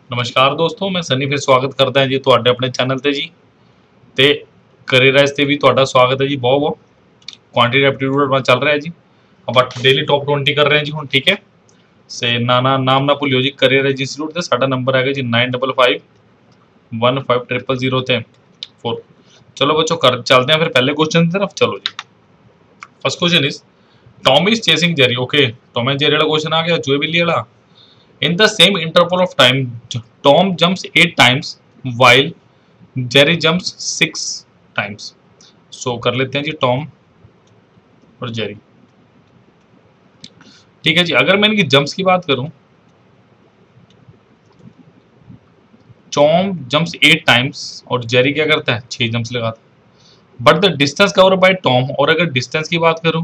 नमस्कार दोस्तों, मैं सनी फिर स्वागत करता है जी ਤੁਹਾਡੇ ਆਪਣੇ ਚੈਨਲ ਤੇ ਜੀ ਤੇ ਕਰੀਅਰਾਈਜ਼ ਤੇ ਵੀ ਤੁਹਾਡਾ ਸਵਾਗਤ ਹੈ ਜੀ। ਬਹੁਤ ਬਹੁਤ ਕੁਆਂਟੀਟੀ ਐਪਟੀਟਿਊਡ ਆਪਣਾ ਚੱਲ ਰਿਹਾ ਹੈ ਜੀ। ਆਪਾਂ ਡੇਲੀ ਟੌਪ 20 ਕਰ ਰਹੇ ਹਾਂ ਜੀ ਹੁਣ, ਠੀਕ ਹੈ। ਸੇ ਨਾਮ ਨਾ ਭੁੱਲਿਓ ਜੀ, ਕਰੀਅਰਾਈਜ਼ ਇੰਸਟੀਚਿਊਟ ਤੇ ਸਾਡਾ ਨੰਬਰ ਹੈਗਾ ਜੀ 9551500000 ਤੇ 4। ਚਲੋ ਬੱਚੋ ਕਰ ਚੱਲਦੇ हैं फिर पहले क्वेश्चन की तरफ। चलो जी, first question is Tom is chasing Jerry. Okay, Tom and Jerry वाला क्वेश्चन आ गया, चूहे बिल्ली वाला। In the same interval of time, Tom jumps 8 times while Jerry jumps 6 times. So कर लेते हैं जी टॉम और जेरी। ठीक है जी, अगर मैं इनकी जंप्स की बात करूं, टॉम जंप्स 8 टाइम्स और जेरी क्या करता है 6 जंप्स लगाता है। But the distance cover by Tom, और अगर डिस्टेंस की बात करूं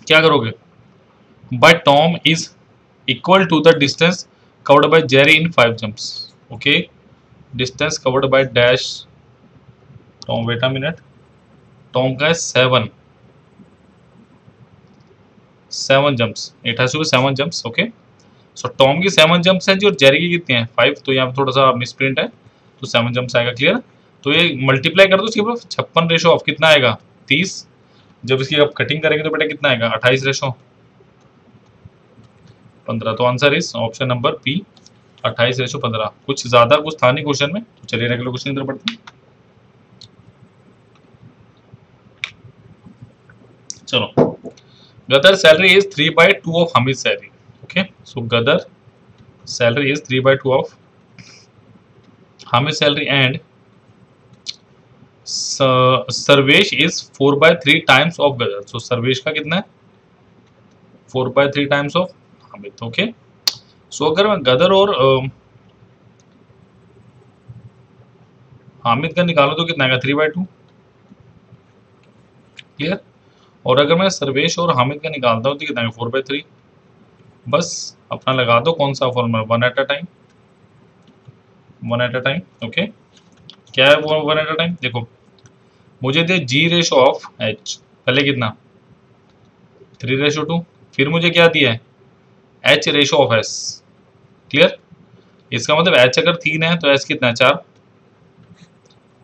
क्या करोगे, by Tom is equal to the distance covered by Jerry in 5 jumps. Okay, distance covered by dash Tom, wait a minute, Tom का है 7 jumps, it has to be 7 jumps. Okay, so Tom की 7 jumps हैं जी, और Jerry की कितनी है 5, तो यहाँ पे थोड़ा सा मिसप्रिंट है, तो 7 jumps आएगा। क्लियर, तो ये मल्टीप्लाई कर दो इसके ऊपर 56 रेशो ऑफ कितना आएगा 30। जब इसकी आप कटिंग करेंगे तो बेटा कितना आएगा 28 रेशो 15। तो answer is option number P 28/15। कुछ ज्यादा कुछ था नहीं क्वेश्चन में, तो चलिए अगले क्वेश्चन की तरफ बढ़ते हैं। चलो, Gadar salary is 3/2 of Hamid salary. Okay, so Gadar salary is 3/2 of Hamid salary and Sarvesh is 4/3 times of Gadar. So Sarvesh का कितना है 4/3 times of Hamid. Okay, so अगर मैं गदर और हामिद का निकालूं तो कितना आएगा 3/2। क्लियर, और अगर मैं सर्वेश और हामिद का निकालता हूं तो कितना आएगा 4/3। बस अपना लगा दो कौन सा formula, one at a time, one at a time. Okay, क्या है वो वन एट अ टाइम, देखो मुझे दे जी रेशो ऑफ एच, पहले कितना 3/2, फिर मुझे क्या दिया है H ratio of S. Clear, इसका मतलब एच अगर 3 है तो एस कितना है 4,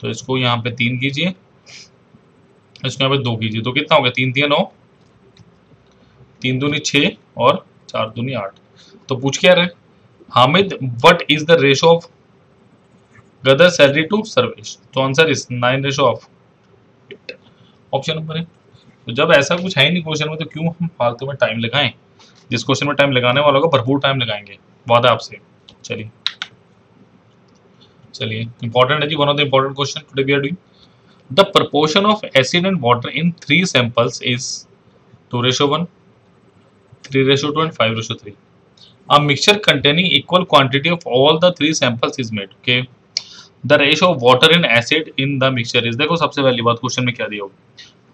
तो इसको यहाँ पे 3 कीजिए, इसको यहाँ पे 2 कीजिए, तो कितना हो गया 3 3 9, 3 दूनी 6 और 4 दूनी 8। तो पूछ क्या रहे Hamid what is the ratio of गदर सैलरी टू सर्वेश, तो आंसर इज 9/8, ऑप्शन नंबर है। तो जब ऐसा कुछ है ही नहीं क्वेश्चन में, तो क्यों हम फालतू में टाइम लगाएं। जिस क्वेश्चन में टाइम लगाने वालों का भरपूर टाइम लगाएंगे, वादा आपसे। चलिए चलिए, इंपॉर्टेंट है जी, one of the important question today we are doing. The proportion of acid and water in 3 samples is 2/1, 3/2 and 5/3। A mixture containing equal quantity of all the 3 samples is made. Okay, the ratio of water and acid in the mixture is, देखो सबसे पहली बात question में क्या दिया होगा,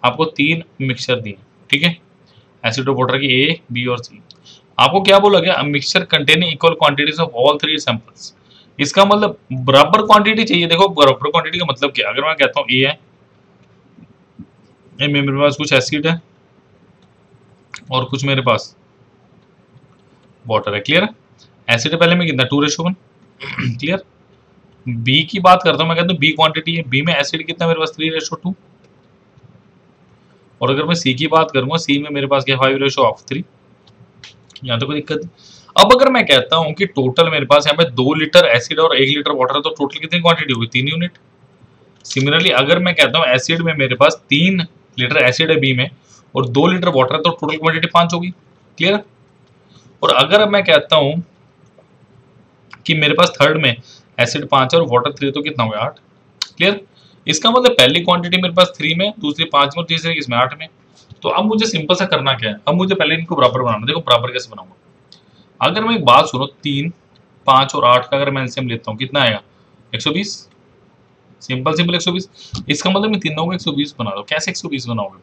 आपको 3 mixture दिए, ठीक है, एसिड और वाटर की ए बी और सी। आपको क्या बोला गया, mixture containing equal quantities of all 3 samples. इसका मतलब बराबर क्वांटिटी चाहिए। देखो बराबर क्वांटिटी का मतलब क्या, अगर मैं कहता हूँ ए है, ए में मेरे पास कुछ एसिड है और कुछ मेरे पास वाटर है। क्लियर, एसिड पहले में कितना 2/1। क्लियर, बी की बात करता हूँ, मैं कहता हूँ बी क्वांटिटी है, बी में एसिड कितना मेरे पास 3/2, और अगर मैं सी की बात करूंगा, सी में मेरे पास क्या 5/3। यहाँ तो कोई दिक्कत नहीं। अब अगर मैं कहता हूँ कि टोटल मेरे पास यहाँ पे 2 लीटर एसिड और 1 लीटर वाटर है, तो टोटल कितनी क्वांटिटी होगी 3 यूनिट। सिमिलरली अगर मैं कहता हूँ एसिड में मेरे पास 3 लीटर एसिड है बी में और 2 लीटर वाटर है, तो टोटल क्वांटिटी 5 होगी। क्लियर, और अगर मैं कहता हूँ कि मेरे पास थर्ड में एसिड 5 है और वाटर 3, तो कितना हो गया 8। क्लियर, इसका मतलब पहली क्वांटिटी मेरे पास 3 में, दूसरी 5 में और तीसरी किसमें 8 में। तो अब मुझे सिंपल सा करना क्या है, अब मुझे पहले इनको बराबर बनाना। देखो बराबर कैसे बनाऊंगा, अगर मैं एक बात सुनो, 3 5 और 8 का अगर मैं एलसीएम लेता हूँ कितना आएगा 120। Simple simple 120। इसका मतलब मैं तीनों को 120 बना दो। कैसे 120 बनाओगे,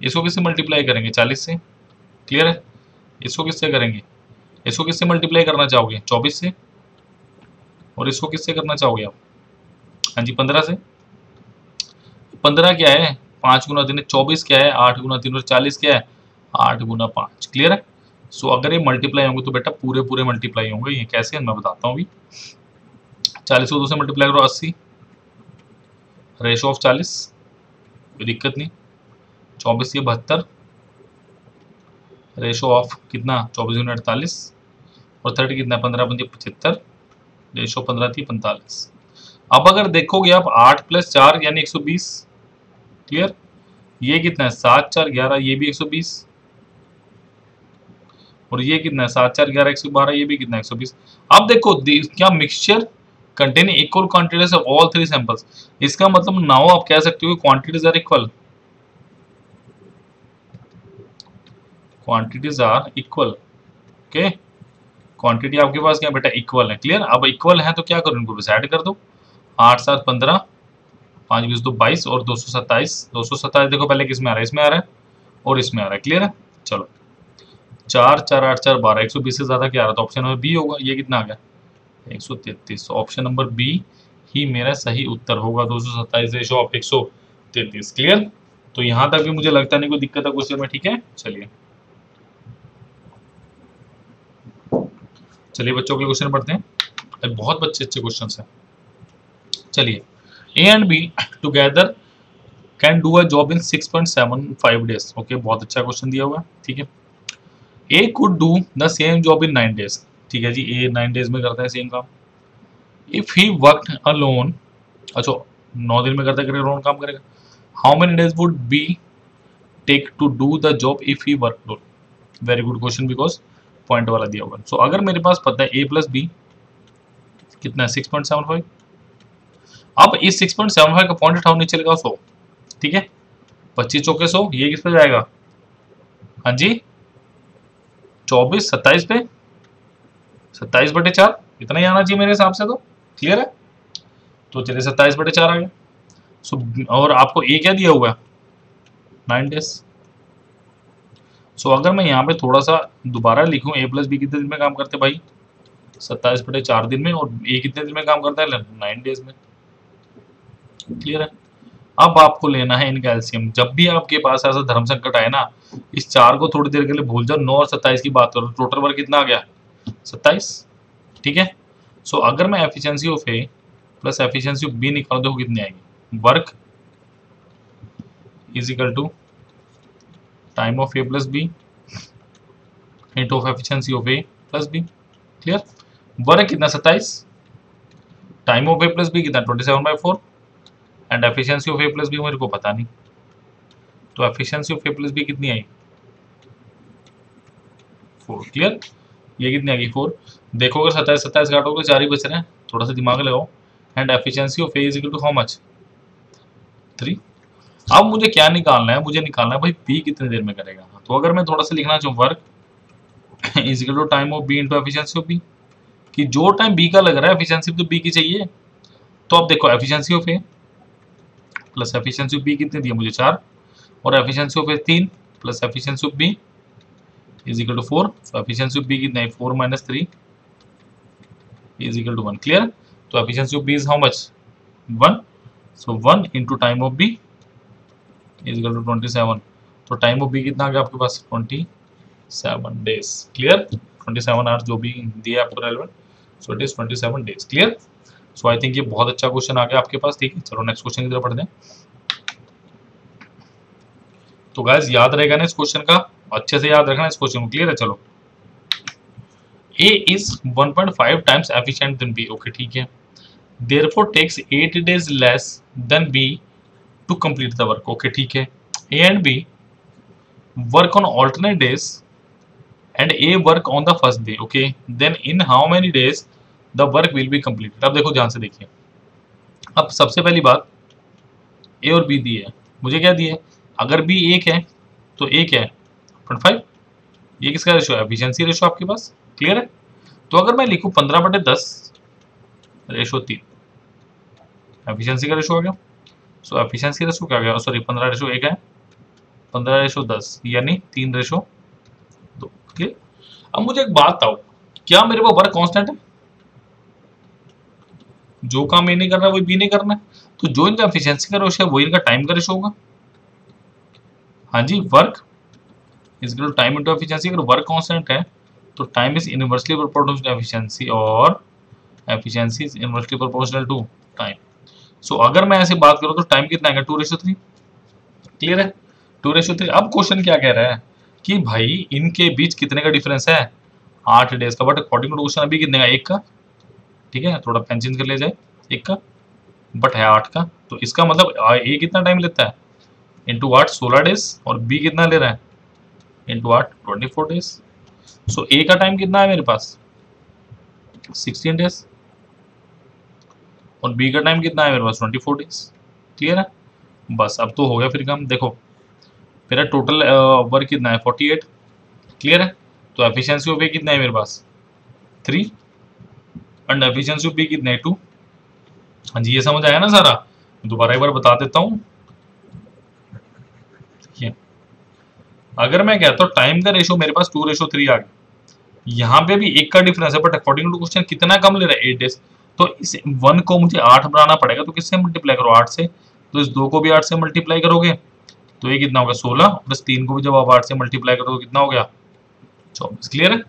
इसको किससे मल्टीप्लाई करेंगे 40 से। क्लियर है, इसको किससे करेंगे, इसको किससे मल्टीप्लाई करना चाहोगे 24 से, और इसको किससे करना चाहोगे आप, हाँ जी 15 से। 15 क्या है 5 गुना 3 24 क्या है 8 गुना 3 और 40 क्या है 8 गुना 5। क्लियर है, सो अगर ये मल्टीप्लाई होंगे तो बेटा पूरे पूरे मल्टीप्लाई होंगे। ये कैसे मैं बताता हूँ अभी। 40 को 2 से मल्टीप्लाई करो 80, रेशो ऑफ 40, कोई दिक्कत नहीं। 24 ये 72, रेशो ऑफ कितना 24 × 48, और 30 कितना 15 × 75, रेशो 15 थी 45। अब अगर देखोगे आप 8 + 4 यानी 120, क्लियर। ये कितना है 7 × 4 = 11, ये भी 120, और ये कितना है 7 × 4 = 11, 112, ये भी कितना 120। अब देखो क्या mixture contain equal quantities of all 3 samples. इसका मतलब नाउ आप कह सकते हो quantities are equal, quantities are equal. Okay, quantity आपके पास क्या बेटा इक्वल है, क्लियर। अब इक्वल है तो क्या करो, इनको बस ऐड कर दो। 8 × 7 = 15, 5 × 20 = 22, और 227। 227 देखो पहले किस में आ रहा है, इसमें आ रहा है और इसमें आ रहा है, क्लियर है। चलो 4 × 4 = 8 × 4 = 12, 120 से ज्यादा क्या आ रहा था, ऑप्शन नंबर बी होगा। ये कितना आ गया 133। ऑप्शन नंबर बी ही मेरा सही उत्तर होगा, 227 रेशो ऑफ 133, क्लियर। तो यहां तक भी मुझे लगता नहीं कोई दिक्कत है क्वेश्चन में, ठीक है। चलिए चलिए बच्चों के क्वेश्चन पढ़ते हैं, बहुत अच्छे अच्छे क्वेश्चन हैं। चलिए, A and be together can do a job in 6.75 days. Okay, बहुत अच्छा क्वेश्चन दिया हुआ है, ठीक है। ए could do the same job in 9 days, ठीक है जी। ए 9 डेज में करता है सेम काम। इफ ही वर्कड अलोन, अच्छा 9 दिन में करता करेगा, अलोन काम करेगा। How many days would be take to do the job if he work alone. Very good question, because point वाला दिया हुआ है। सो अगर मेरे पास पता है a + b कितना है 6.75, अब इस 6.75 का पॉइंट उठाओ, नीचे लगाओ 100, ठीक है। 25 चौके 100, ये किस पे जाएगा, हाँ जी 24 27 पे, 27/4, इतना ही आना चाहिए मेरे हिसाब से, तो क्लियर है। तो चलिए 27/4 आ गया। सो और आपको ए क्या दिया हुआ है 9 डेज। सो अगर मैं यहाँ पे थोड़ा सा दोबारा लिखूं, a + b कितने दिन में काम करते हैं भाई 27/4 दिन में, और ए कितने दिन में काम करता है 9 डेज में, क्लियर है। अब आपको लेना है इनका एलसीएम। जब भी आपके पास ऐसा धर्म संकट आए ना, इस 4 को थोड़ी देर के लिए भूल जाओ, 9 और 27 की बात करो, टोटल वर्क कितना आ गया 27, ठीक है। सो अगर मैं efficiency of A plus efficiency of B निकाल दो, कितनी आएगी, work is equal to time of A plus B into of efficiency of A plus B, clear. Work कितना 27, time of A plus B कितना 27/4, and efficiency of A plus B मेरे को पता नहीं, तो efficiency of A plus B कितनी आई 4, clear. ये कितनी आ गई 4। देखो अगर 27 27 काटोगे तो 4 ही बच रहे हैं, थोड़ा सा दिमाग लगाओ। And efficiency of A is equal to how much 3। अब मुझे क्या निकालना है, मुझे निकालना है भाई बी कितनी देर में करेगा। तो अगर मैं थोड़ा सा लिखना चाहूँ, work is equal to time of B into efficiency of B, कि जो टाइम बी का लग रहा है एफिशिएंसी तो बी की चाहिए। तो अब देखो efficiency of A plus efficiency of B कितनी दी है मुझे 4, और efficiency of A 3 plus efficiency of B is equal to 4। So efficiency of B कितना है 4 - 3 इज इक्वल टू 1, क्लियर। तो efficiency of B is how much 1। So 1 into time of B is equal to 27। तो time of B कितना आ गया आपके पास 27 days, clear. 27 hours जो भी दिया आपको relevant, so it is 27 days, clear. So I think ये बहुत अच्छा क्वेश्चन आ गया आपके पास, ठीक है। चलो नेक्स्ट क्वेश्चन की तरफ बढ़ते हैं। तो गाइस याद रहेगा ना इस क्वेश्चन का, अच्छे से याद रखना इस क्वेश्चन को, क्लियर है। चलो A is 1.5 times efficient than B, okay ठीक है। Therefore takes 8 days less than B to complete the work, okay ठीक है। A and B work on alternate days and A work on the first day, okay, then in how many days the work will be completed। अब देखो ध्यान से देखिए, अब सबसे पहली बात A और B दी है, मुझे क्या दी है, अगर B 1 है तो A क्या है 0.5, ये किसका रेशो है एफिशिएंसी रेशो आपके पास, क्लियर है। तो अगर मैं लिखूं 15/10 रेशो 3, एफिशिएंसी का रेशो आ गया। सो एफिशिएंसी रेशो क्या आ गया, सॉरी 15/1 है, 15/10 यानी 3/2, क्लियर। अब मुझे एक बात बताओ, क्या मेरे पास वर्क कांस्टेंट है, जो काम ए नहीं कर रहा है वही बी नहीं करना है, तो जो इनका एफिशिएंसी का रेशो है वही इनका टाइम का रेशो होगा। हाँ जी, work is time into efficiency. अगर वर्क कांस्टेंट है तो time is inversely proportional to efficiency और efficiency is inversely proportional to time. So अगर मैं ऐसे बात करूं तो टाइम कितना आएगा 2:3। क्लियर है, 2:3। अब क्वेश्चन क्या कह रहा है कि भाई इनके बीच कितने का डिफरेंस है, 8 डेज का। बट अकॉर्डिंग टू क्वेश्चन अभी कितने का, 1 का। ठीक है, थोड़ा पेन चेंज कर ले जाए, 1 का, बट है 8 का। तो इसका मतलब ए कितना टाइम लेता है इंटू 8 16 डेज, और बी कितना ले रहा है इंटू 8 24 डेज। सो ए का टाइम कितना है मेरे पास 16 डेज, और बी का टाइम कितना है मेरे पास 24 डेज। क्लियर है, बस अब तो हो गया फिर काम। देखो मेरा टोटल वर्क कितना है 48। क्लियर है, तो एफिशिएंसी ऑफ ए कितना है मेरे पास 3 एंड एफिशिएंसी ऑफ बी कितना है 2। हाँ जी, ये समझ आया ना सारा। दोबारा एक बार बता देता हूँ। अगर मैं कहता हूँ टाइम का रेशो मेरे पास 2:3 आ गया, यहाँ पे भी 1 का डिफरेंस है, बट अकॉर्डिंग टू क्वेश्चन कितना कम ले रहा है 8 डेज। तो इस 1 को मुझे 8 बनाना पड़ेगा, तो किससे मल्टीप्लाई करो 8 से। तो इस 2 को भी 8 से मल्टीप्लाई करोगे तो ये कितना होगा 16, प्लस 3 को भी जब आप 8 से मल्टीप्लाई करोगे कितना हो गया 24। क्लियर है।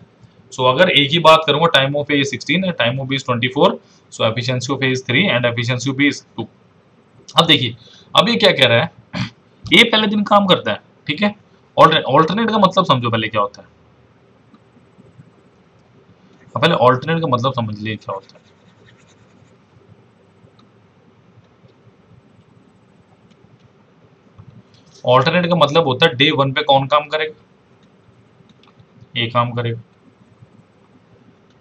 सो अगर ए की बात करूंगा, टाइम ऑफ ए इज 16 है, time of B is 24, so efficiency of A is 3 and efficiency of B is 2। अब देखिए, अब ये क्या कह रहा है, ए पहले दिन काम करता है, ठीक है। ऑल्टरनेट का मतलब समझो पहले क्या होता है। पहले ऑल्टरनेट का मतलब समझ लिए क्या होता है। ऑल्टरनेट का मतलब होता है डे 1 पे कौन काम करेगा, ए काम करेगा।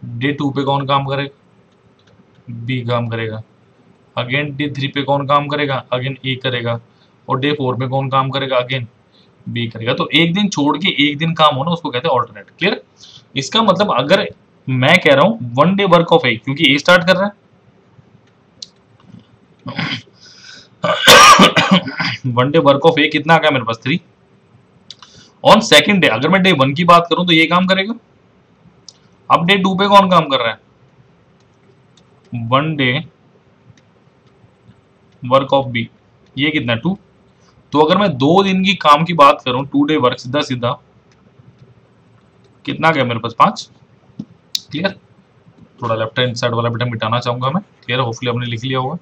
डे 2 पे कौन काम करेगा, बी काम करेगा। अगेन डे 3 पे कौन काम करेगा, अगेन ए करेगा। और डे 4 पे कौन काम करेगा, अगेन बी करेगा। तो एक दिन छोड़ के एक दिन काम होना उसको कहते हैं ऑल्टरनेट। क्लियर। इसका मतलब अगर मैं कह रहा हूं 1 डे वर्क ऑफ ए, क्योंकि ए स्टार्ट कर रहा है 1 डे वर्क ऑफ ए कितना आ गया मेरे पास 3 ऑन सेकंड डे। अगर मैं डे 1 की बात करूं तो ये काम करेगा। अब डे 2 पे कौन काम कर रहा है, 1 डे वर्क ऑफ बी, ये कितना 2। तो अगर मैं 2 दिन की काम की बात करूं, 2 डे वर्क, सीधा सीधा कितना गया मेरे पास 5। क्लियर। थोड़ा लेफ्ट हैंड साइड वाला बटन मिटाना चाहूंगा मैं। क्लियर, होपफुली आपने लिख लिया होगा।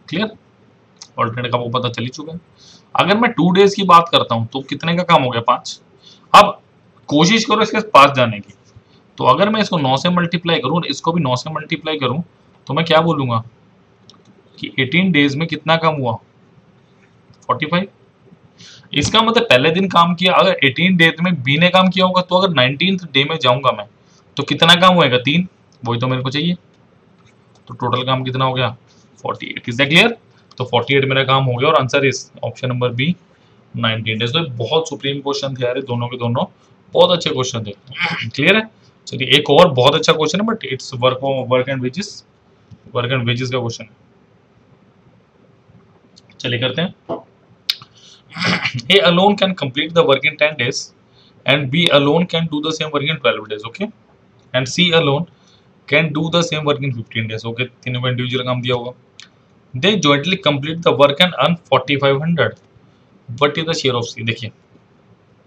क्लियर, ऑल्टरनेट का वो पता चल ही चुका है। अगर मैं 2 डेज की बात करता हूं तो कितने का काम हो गया 5। अब कोशिश करो इसके पास जाने की। तो अगर मैं इसको 9 से मल्टीप्लाई करूं, इसको भी 9 से मल्टीप्लाई करूं, तो मैं क्या बोलूंगा कि 18 डेज में कितना काम हुआ 45। इसका मतलब पहले दिन काम किया। अगर 18 डेज में बी ने काम किया होगा, तो अगर 19th डे में जाऊंगा मैं तो कितना काम होएगा 3, वही तो मेरे को चाहिए। तो टोटल काम कितना हो गया 48। Is that clear. तो 48 मेरा काम हो गया और answer is option number B 19 days. तो बहुत सुप्रीम क्वेश्चन थे यार, दोनों के दोनों बहुत अच्छे क्वेश्चन थे। क्लियर है। चलिए एक और बहुत अच्छा क्वेश्चन है, but it's work and wages का क्वेश्चन है। चलिए करते हैं। A alone can complete the work in 10 days and B alone can do the same work in 12 days, okay? And C alone can do the same work in 15 days, okay? तीनों को individual काम दिया होगा। They jointly complete the work and earn 4500. What is the share of C? देखिए,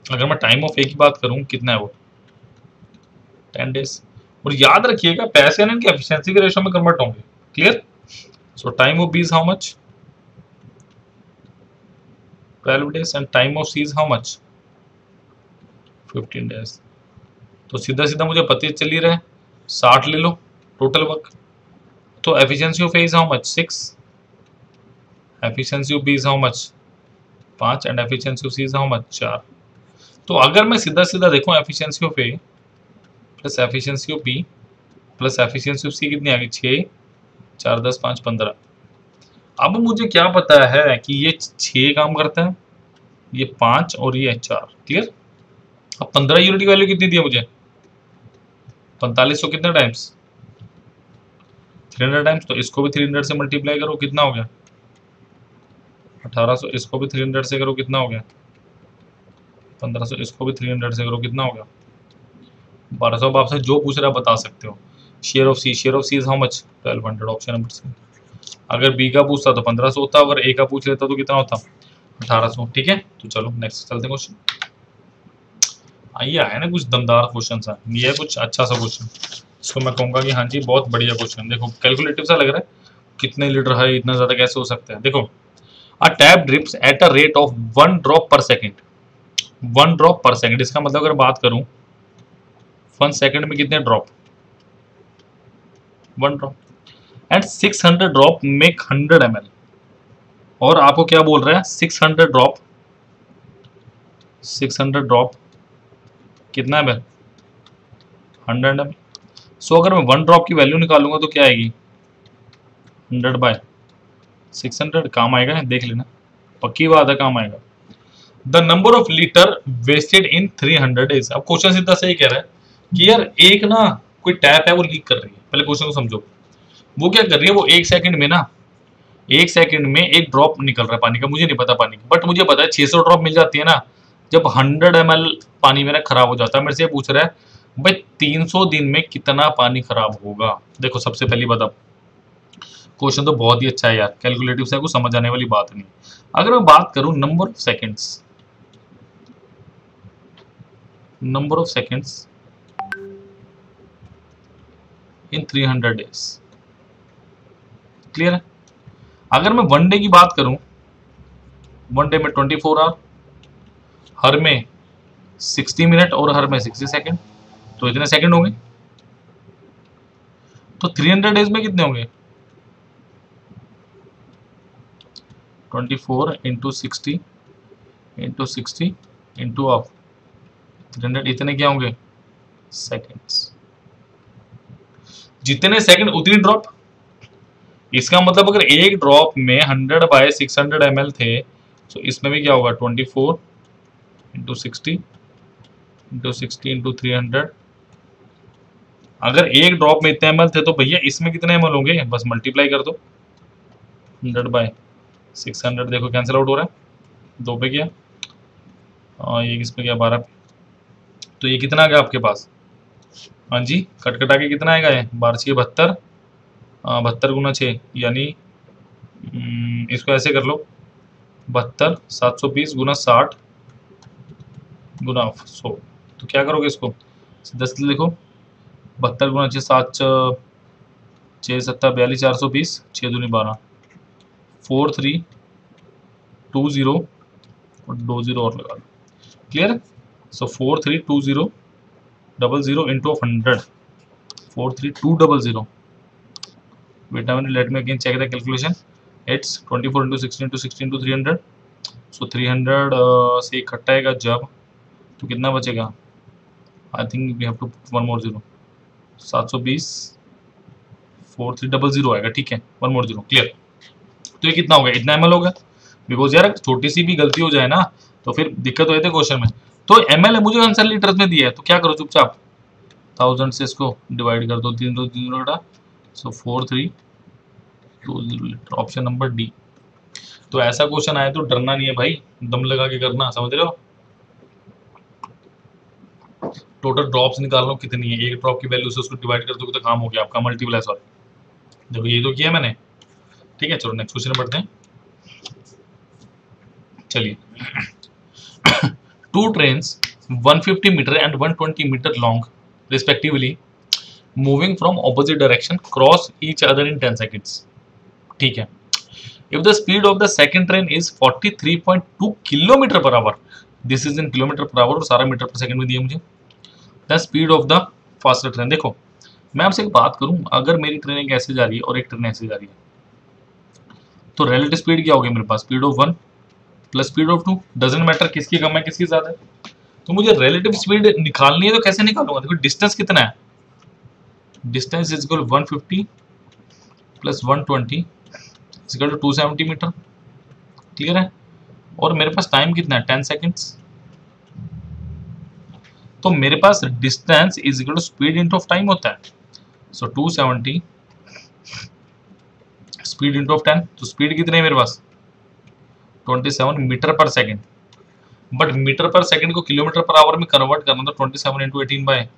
अगर मैं time of ए की बात करूं कितना है वो 10 डेज। और याद रखिएगा पैसे ना इनके एफिशिएंसी के रेशो में कन्वर्ट होंगे। Clear. So time of B is how much 12 days and time of C is how much 15 days। तो सीधा सीधा मुझे पता चल ही रहा है 60 ले लो टोटल वर्क। तो efficiency of A is how much 6, efficiency of B is how much 5 and efficiency of C is how much 4। तो अगर मैं सीधा सीधा देखूं efficiency of A plus efficiency of B plus efficiency of C कितनी आ गई 6 4 10 5 15। अब मुझे क्या पता है कि ये 6 काम करता है, ये 5 और ये 4। क्लियर। अब 15 यूनिट की वैल्यू कितनी दी है मुझे 4500 कितने टाइम्स 300 टाइम्स। तो इसको भी 300 से मल्टीप्लाई करो कितना हो गया 1800। इसको भी 300 से करो कितना हो गया 1500। इसको भी 300 से करो कितना हो गया 1200। अब आपसे जो पूछ रहा है बता सकते हो। Share of C is how much 1200, option number C. अगर बी का पूछता तो 1500 होता, अगर ए का पूछ लेता तो कितना होता, 1800। ठीक है, तो चलो नेक्स्ट चलते हैं क्वेश्चन। आइए है ना कुछ दमदार क्वेश्चन सा, ये है कुछ अच्छा सा क्वेश्चन, इसको मैं कहूँगा कि हाँ जी बहुत बढ़िया क्वेश्चन। देखो कैलकुलेटिव सा लग रहा है, कितने लीटर है, इतना ज़्यादा कैसे हो सकता है। देखो अ tap drips at a rate of 1 drop पर सेकेंड, 1 ड्रॉप पर सेकेंड, इसका मतलब अगर बात करूँ 1 सेकेंड में कितने drop, 1 drop, and 600 drop make 100 ml। और आपको क्या बोल रहा है, 600 ड्रॉप, 600 ड्रॉप कितना है, 100 ml। सो अगर मैं 1 ड्रॉप की वैल्यू निकालूंगा तो क्या आएगी, 100/600। काम आएगा, देख लेना, पक्की बात है काम आएगा। The number of liter wasted in 300 days. अब क्वेश्चन सीधा सही कह रहा है कि यार एक ना कोई टैप है वो लीक कर रही है, पहले क्वेश्चन को समझो। वो क्या कर रही है, वो 1 सेकंड में ना, 1 सेकंड में 1 ड्रॉप निकल रहा है पानी का, मुझे नहीं पता पानी का, बट मुझे पता है 600 ड्रॉप मिल जाती है ना, जब 100 ml पानी मेरा खराब हो जाता है। मेरे से पूछ रहा है भाई 300 दिन में कितना पानी खराब होगा। देखो सबसे पहली बात, अब क्वेश्चन तो बहुत ही अच्छा है यार, कैलकुलेटिव से कुछ समझ आने वाली बात नहीं। अगर मैं बात करूं number of seconds, number of seconds in 300 days, clear है। अगर मैं 1 डे की बात करूं, 1 डे में 24 आवर, हर में 60 मिनट और हर में 60 सेकंड, तो इतने सेकंड होंगे। तो 300 डेज में कितने होंगे, 24 इंटू 60 इंटू 60 इंटू ऑफ 300, इतने क्या होंगे सेकंड्स। जितने सेकंड उतनी ड्रॉप। इसका मतलब अगर एक ड्रॉप में 100/600 ml थे, तो इसमें भी क्या होगा 24 इंटू 60 इंटू 60 इंटू 300। अगर एक ड्रॉप में इतने ml थे तो भैया इसमें कितने ml होंगे, बस मल्टीप्लाई कर दो 100/600। देखो कैंसिल आउट हो रहा है, 2 पे गया और ये किस पे गया, 12 पे। तो ये कितना आ गया आपके पास, हाँ जी कट कटा के कितना आएगा, ये 12×6 = 72 गुना 6, यानी इसको ऐसे कर लो 72 720 गुना 60 गुना 100। तो क्या करोगे इसको 10 लिखो, 72 गुना 6 7 6 7 42 420, 6 दूनी 12, 4 3 2 0 और 2 0 और लगा दो, clear. So 4 3 2 0 0 0 into 100, 4 3 2 0 0। Wait a minute, let me again check the calculation. It's 24 into 16 into 16 into 300. So 300 से इकट्ठा आएगा जब, तो कितना बचेगा, I think we have to put 1 more 0, 720 4 3 0 0 आएगा, ठीक है 1 more 0, क्लियर। तो ये कितना हो गया, इतना ml होगा, बिकॉज यार छोटी सी भी गलती हो जाए ना तो फिर दिक्कत हो जाती है क्वेश्चन में। तो ml है, मुझे आंसर लीटर में दिया है, तो क्या करो चुपचाप 1000 से इसको डिवाइड कर दो, 3 2 3 0, सो 4 3 2 0 लीटर, ऑप्शन नंबर डी। तो ऐसा क्वेश्चन आए तो डरना नहीं है भाई, दम लगा के करना, समझ रहे हो। टोटल ड्रॉप्स निकाल लो कितनी है, एक ड्रॉप की वैल्यू से उसको डिवाइड कर दोगे तो काम हो गया आपका, मल्टीप्लाई सॉरी। देखो ये तो किया मैंने, ठीक है चलो नेक्स्ट क्वेश्चन पढ़ते हैं। चलिए 2 trains 150 meter and 120 meter long respectively moving from opposite direction cross each other in 10 seconds, ठीक है। If the speed of the second train is 43.2 kilometer per hour, this is in kilometer per hour और सारा meter per second में दिया मुझे, the speed of the faster train. देखो मैं आपसे एक बात करूं, अगर मेरी ट्रेन एक ऐसे जा रही है और एक ट्रेन ऐसे जा रही है, तो रिलेटिव स्पीड क्या होगी मेरे पास, speed of 1 plus speed of 2, doesn't matter किसकी कम है किसकी ज्यादा है। तो मुझे रिलेटिव स्पीड निकालनी है, तो कैसे निकालूंगा, देखो डिस्टेंस कितना है, distance is equal 150 plus 120 is equal to 270 meter, clear है। और मेरे पास टाइम कितना है 10 सेकंड्स, तो मेरे पास distance is equal to speed into of time होता है। सो 270 स्पीड इंटू ऑफ 10, तो स्पीड कितनी है मेरे पास 27 metre per second, but metre per second को किलोमीटर पर आवर में कन्वर्ट करना, तो 27 into 18/5,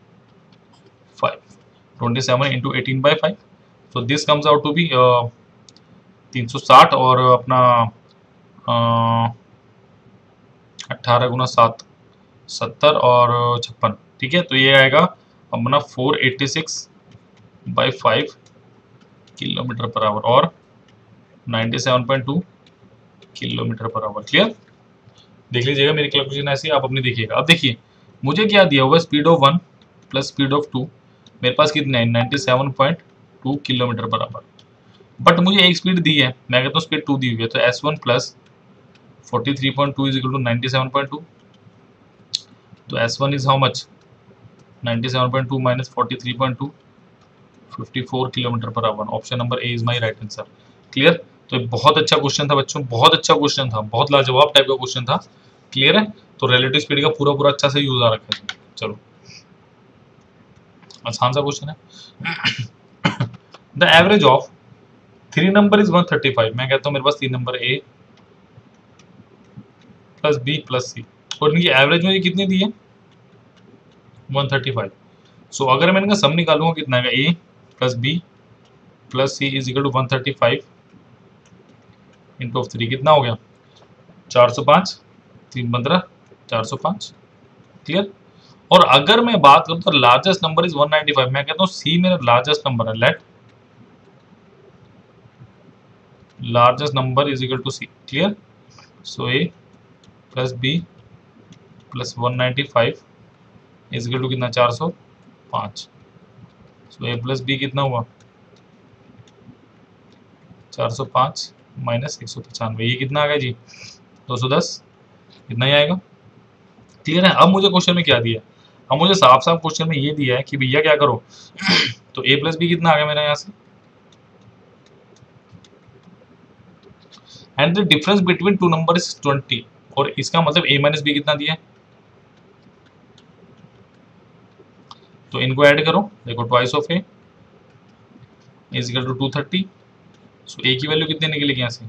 27 into 18/5, so this comes out to be 360 और अपना 18 × 7 70 और 56, ठीक है। तो ये आएगा अपना 486/5 किलोमीटर पर आवर और 97.2 किलोमीटर पर आवर। क्लियर, देख लीजिएगा मेरी कैलकुलेशन ऐसी, आप अपनी देखिएगा। अब देखिए मुझे क्या दिया हुआ, speed of 1 plus speed of 2, मेरे पास कितना है 97.2 किलोमीटर पर आवर। बट मुझे एक स्पीड दी है, मैं कहता हूँ स्पीड 2 दी हुई है, तो S1 plus 43.2 is equal to 97.2। तो S1 is how much, 97.2 minus 43.2, 54 kilometre per our. Option number A is my right answer. Clear, तो ये बहुत अच्छा क्वेश्चन था बच्चों, बहुत अच्छा क्वेश्चन था, बहुत लाजवाब टाइप का क्वेश्चन था। क्लियर है, तो रिलेटिव स्पीड का पूरा पूरा अच्छा से यूज आ रखा है। चलो, आसान सा क्वेश्चन है। The average of 3 number is 135। मैं कहता हूँ मेरे पास 3 number A plus B plus C, और इनकी एवरेज मुझे कितनी दी है 135। सो अगर मैं इनका सम निकालूंगा कितना आएगा, A plus B plus C is equal to 135 into of 3, कितना हो गया 405, 3 15 405। क्लियर, और अगर मैं बात करूं तो लार्जेस्ट नंबर इज 195। मैं कहता हूं सी मेरा लार्जेस्ट नंबर है, let largest number is equal to C. Clear, so A plus B plus 195 is equal to कितना 405। सो ए प्लस बी कितना हुआ 405 माइनस 195, ये कितना आ गया जी 210, कितना ही आएगा। क्लियर है, अब मुझे क्वेश्चन में क्या दिया, अब मुझे साफ साफ क्वेश्चन में ये दिया है कि भैया क्या करो। तो ए प्लस बी कितना आ गया मेरा यहाँ से, and the difference between two number is 20, और इसका मतलब ए माइनस बी कितना दिया है, तो इनको ऐड करो, देखो twice of A is equal to 230। So A की वैल्यू कितनी निकलेगी यहाँ से,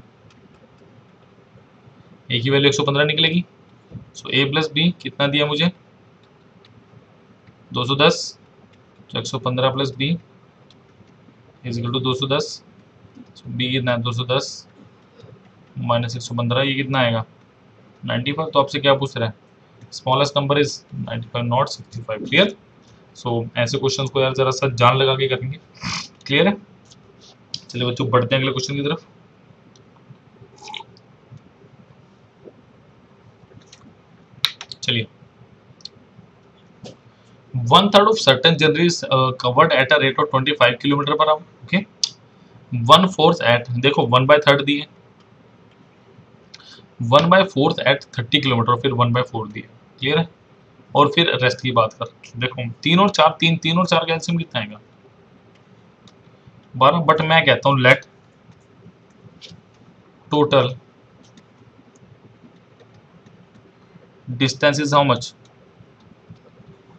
ए की वैल्यू 115 निकलेगी। सो ए प्लस बी कितना दिया मुझे 210, तो 115 plus B is equal to 210। So B कितना है 210 माइनस 115, ये कितना आएगा 95। तो आपसे क्या पूछ रहा है, smallest number is 95 not 65। Clear, so ऐसे क्वेश्चंस को यार जरा सा जान लगा के करेंगे। क्लियर है, चलिए बच्चों बढ़ते हैं अगले क्वेश्चन की तरफ। चलिए, 1/3 of certain journey is covered at a rate of 25 kilometer per hour. Okay, 1/4 एट, देखो 1/3 दी है, 1/4 एट 30 किलोमीटर, फिर 1/4 दी है। क्लियर है, और फिर रेस्ट की बात कर, देखो 3 और 4, 3 और 4 का एलसीएम कितना आएगा 12। बट मैं कहता हूँ let total distance is how much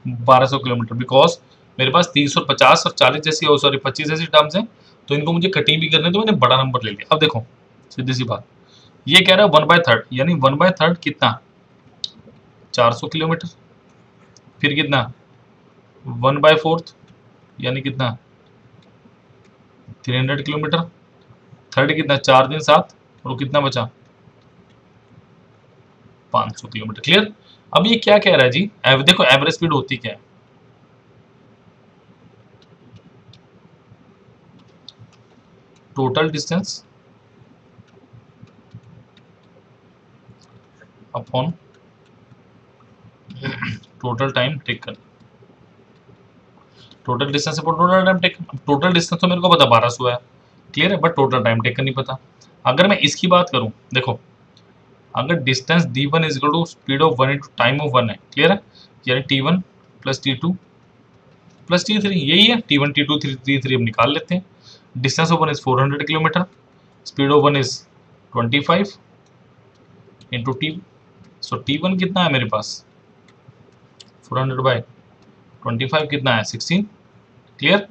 1200 kilometre, because मेरे पास 30 और 50 और 40 जैसी, सॉरी 25 जैसी टर्म्स हैं, तो इनको मुझे कटिंग भी करने, तो मैंने बड़ा नंबर ले लिया। अब देखो सीधी सी बात, ये कह रहा है 1/3, यानी 1/3 कितना 400 किलोमीटर, फिर कितना 1/4 यानी कितना 300 किलोमीटर, थर्ड कितना 4 दिन 7, और कितना बचा 500 किलोमीटर। क्लियर, अब ये क्या कह रहा है जी, देखो एवरेज स्पीड होती क्या है, total distance upon total time taken. Total distance upon total time taken, total distance तो मेरे को पता 1200 है, क्लियर है, बट टोटल टाइम टेकन नहीं पता। अगर मैं इसकी बात करूं, देखो अगर distance d1 is equal to speed of 1 into time of 1 है, क्लियर है, यानी t1 plus t2 plus t3, यही है t1 t2 t3 हम निकाल लेते हैं। Distance of 1 is 400 kilometre, speed of 1 is 25 into T, so t1 कितना है मेरे पास 400/25 कितना है 16। क्लियर,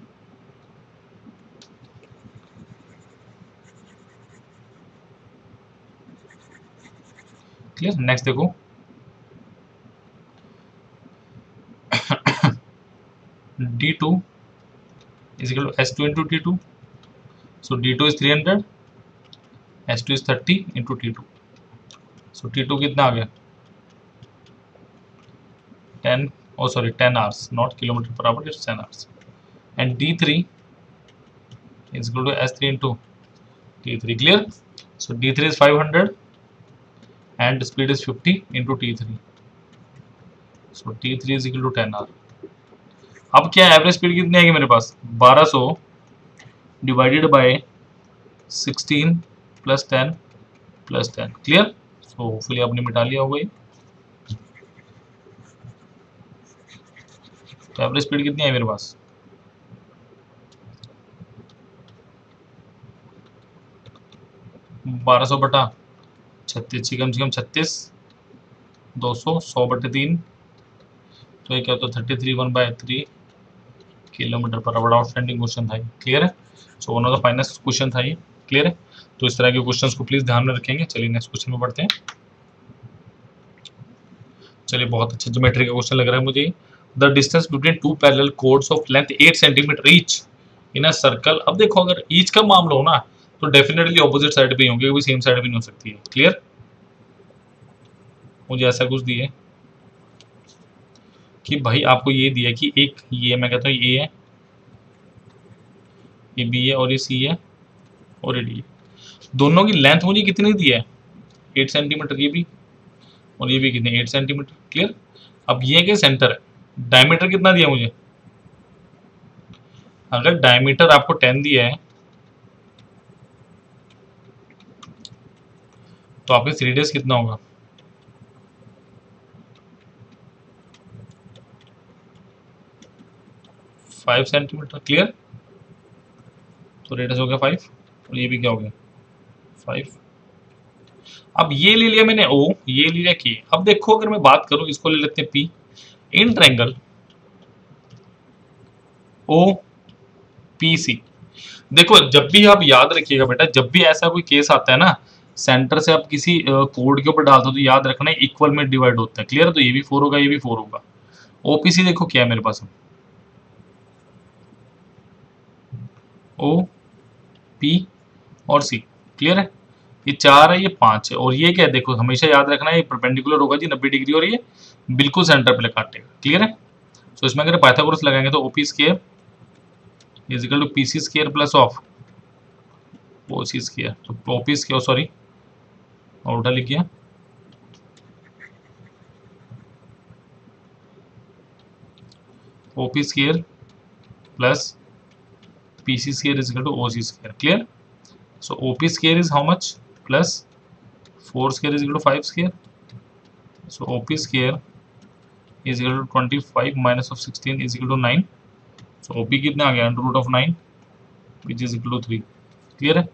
क्लियर, नेक्स्ट देखो d2 is equal to s2 into t2, so d2 is 300 S2 is 30 into T2. So T2 कितना आ गया 10, oh sorry 10 hours, not kilometer per hour, it's 10 hours. And D3 is equal to S3 into T3. Clear? So D3 is 500 and speed is 50 into T3. So T3 is equal to 10 hour. अब क्या average speed कितनी आएगी मेरे पास 1200 divided by 16 plus 10 plus 10. Clear? So hopefully आपने मिटा लिया होगा ये. तो एवरेज स्पीड कितनी है मेरे पास 1200 बटा 36 कम से कम 36 200 100 बटे 3. तो ये क्या होता है 33 1/3 kilometre per our. Outstanding question था ये. क्लियर है? So one of the finest question था ये. क्लियर है? तो इस तरह के क्वेश्चंस को प्लीज ध्यान में रखेंगे. चलिए नेक्स्ट क्वेश्चन में बढ़ते हैं. चलिए बहुत अच्छा ज्योमेट्री का क्वेश्चन लग रहा है मुझे. The distance between two parallel codes of length 8 centimetre each in a circle. अब देखो अगर ईच का मामला हो ना तो डेफिनेटली ऑपोजिट साइड पे ही होंगे, क्योंकि सेम साइड भी नहीं हो सकती है. क्लियर? मुझे ऐसा कुछ दिए कि भाई आपको ये दिया कि एक ये मैं कहता हूँ ये है, ये बी है और ये सी है और ये डी है. दोनों की लेंथ मुझे कितनी दी है 8 सेंटीमीटर, ये भी और ये भी कितने 8 सेंटीमीटर. क्लियर? अब ये क्या सेंटर है. डायमीटर कितना दिया मुझे. अगर डायमीटर आपको 10 दिया है तो आपके रेडियस कितना होगा 5 सेंटीमीटर. क्लियर? तो रेडियस हो गया 5 और ये भी क्या हो गया 5. अब ये ले लिया मैंने O, ये ले लिया K. अब देखो अगर मैं बात करूं इसको ले लेते हैं P. In triangle OPC. देखो जब भी आप याद रखिएगा बेटा, जब भी ऐसा कोई केस आता है ना सेंटर से आप किसी कोड के ऊपर डालते हो तो याद रखना है इक्वल में डिवाइड होता है. क्लियर? तो ये भी 4 होगा, ये भी 4 होगा. OPC देखो क्या है मेरे पास O P और C. क्लियर है? ये 4 है, ये 5 है और ये क्या है देखो हमेशा याद रखना है ये परपेंडिकुलर होगा जी 90 डिग्री और ये बिल्कुल सेंटर पे काटेगा. क्लियर है? तो इसमें अगर पाइथागोरस लगाएंगे तो OP square is equal to PC square plus of OC square. तो OP स्क्वायर सॉरी और उल्टा लिख गया OP square plus PC square is equal to OC square. Clear? So OP square is how much? Plus 4 square is equal to 5 square. So OP square is equal to 25 minus of 16 is equal to 9. So OP कितना आ गया under root of 9 which is equal to 3. Clear है?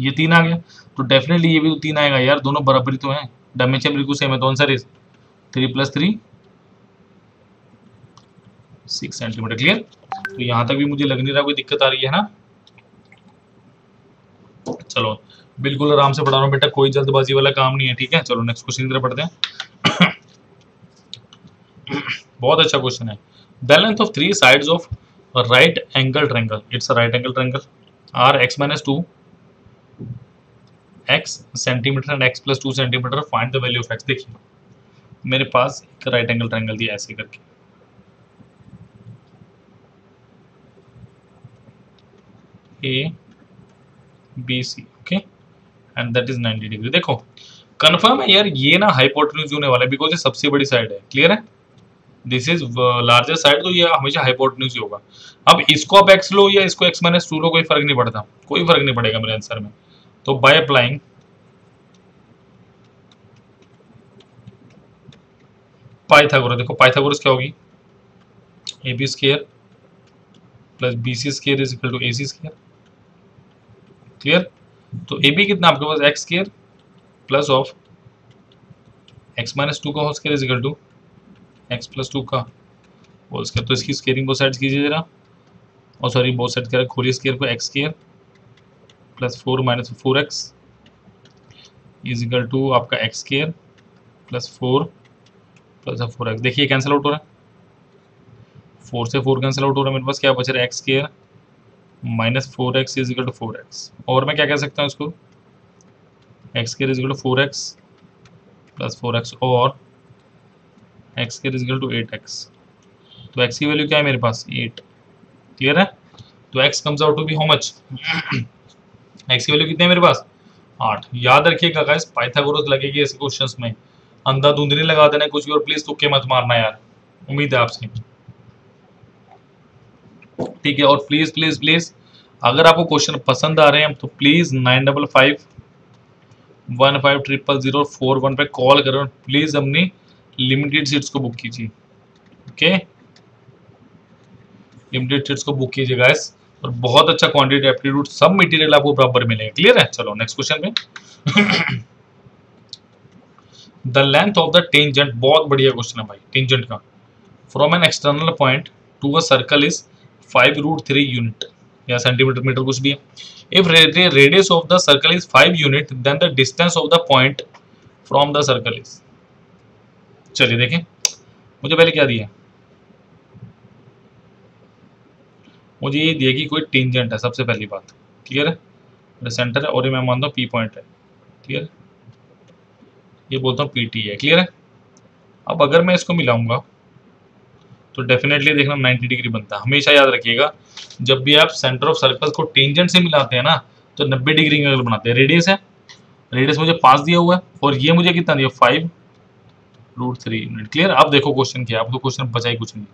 ये 3 आ गया तो definitely ये भी तो 3 आएगा यार, दोनों बराबरी तो हैं, डायमेंशन बिल्कुल सेम है. तो आंसर इज 3 + 3 6 सेंटीमीटर. क्लियर? तो यहां तक भी मुझे लग नहीं रहा कोई दिक्कत आ रही है ना. चलो बिल्कुल आराम से पढ़ा रहा हूँ बेटा, कोई जल्दबाजी वाला काम नहीं है. ठीक है? चलो नेक्स्ट क्वेश्चन की तरफ बढ़ते हैं. बहुत अच्छा क्वेश्चन है. The length of 3 sides of right angle triangle. It's a right angle triangle are x-2 x centimeter and x + 2 centimeter. Find the value of x. देखिए मेरे पास एक राइट एंगल ट्रायंगल दिया ऐसे करके ABC. Okay and that is 90 degree. देखो confirm है यार ये ना हाइपोटेन्यूज होने वाला है बिकॉज ये सबसे बड़ी साइड है. क्लियर है? दिस इज लार्जर साइड तो ये हमेशा हाइपोटेन्यूज ही होगा. अब इसको आप x लो या इसको x-2 लो कोई फर्क नहीं पड़ता, कोई फर्क नहीं पड़ेगा मेरे आंसर में. तो बाय अप्लाइंग पाइथागोरस, देखो पाइथागोरस क्या होगी AB square plus BC square is equal to AC square. Clear? तो AB कितना आपके पास x square plus of x-2 का whole square is equal to x + 2 का होल स्क्वायर. तो इसकी स्क्वायरिंग बोथ साइड्स कीजिए जरा, और सॉरी बोथ साइड करें खोलिए स्क्वायर को. x square plus 4 minus 4x is equal to आपका x square plus 4 plus 4x. देखिए कैंसिल आउट हो रहा है, 4 से 4 कैंसिल आउट हो रहा है. मेरे पास क्या बच रहा है x square -4x is equal to 4x। और मैं क्या कह सकता हूँ इसको, x square is equal to 4x plus 4x और x square is equal to 8x। तो x की वैल्यू क्या है मेरे पास 8। क्लियर है? तो x comes out to be how much, x की वैल्यू कितनी है मेरे पास 8। याद रखिएगा गाइस, पाइथागोरस लगेगी ऐसे क्वेश्चंस में, अंधाधुंध नहीं लगा देना कुछ भी, और प्लीज तुक्के मत मारना यार, उम्मीद है आपसे। ठीक है, और प्लीज प्लीज प्लीज अगर आपको क्वेश्चन पसंद आ रहे हैं तो प्लीज 9551500041 पे कॉल करो, प्लीज अपनी लिमिटेड सीट्स को बुक कीजिए। ओके, लिमिटेड सीट्स को बुक कीजिए गाइस, और बहुत अच्छा क्वांटिटी एप्टीट्यूड सब मटेरियल आपको बराबर मिलेगा। क्लियर है? चलो नेक्स्ट क्वेश्चन पे। The length of the tangent, बहुत बढ़िया क्वेश्चन है भाई टेंजेंट का, from an external point to a circle is 5√3 unit या सेंटीमीटर मीटर कुछ भी है। If radius of the circle is 5 unit then the distance of the point from the circle is. चलिए देखें, मुझे पहले क्या दिया, मुझे ये दिया कि कोई टेंजेंट है सबसे पहली बात। क्लियर है? सेंटर है और ये मैं मानता हूँ पी पॉइंट है। क्लियर, ये बोलता हूँ पीटी है। क्लियर है? अब अगर मैं इसको मिलाऊंगा तो डेफिनेटली देखना 90 डिग्री बनता है। हमेशा याद रखिएगा, जब भी आप सेंटर ऑफ सर्कल को टेंजेंट से मिलाते हैं ना तो 90 डिग्री एंगल बनाते हैं। रेडियस है, रेडियस मुझे 5 दिया हुआ है और ये मुझे कितना दिया 5√3 यूनिट। क्लियर? अब देखो क्वेश्चन क्या है, अब तो क्वेश्चन बचा ही कुछ नहीं।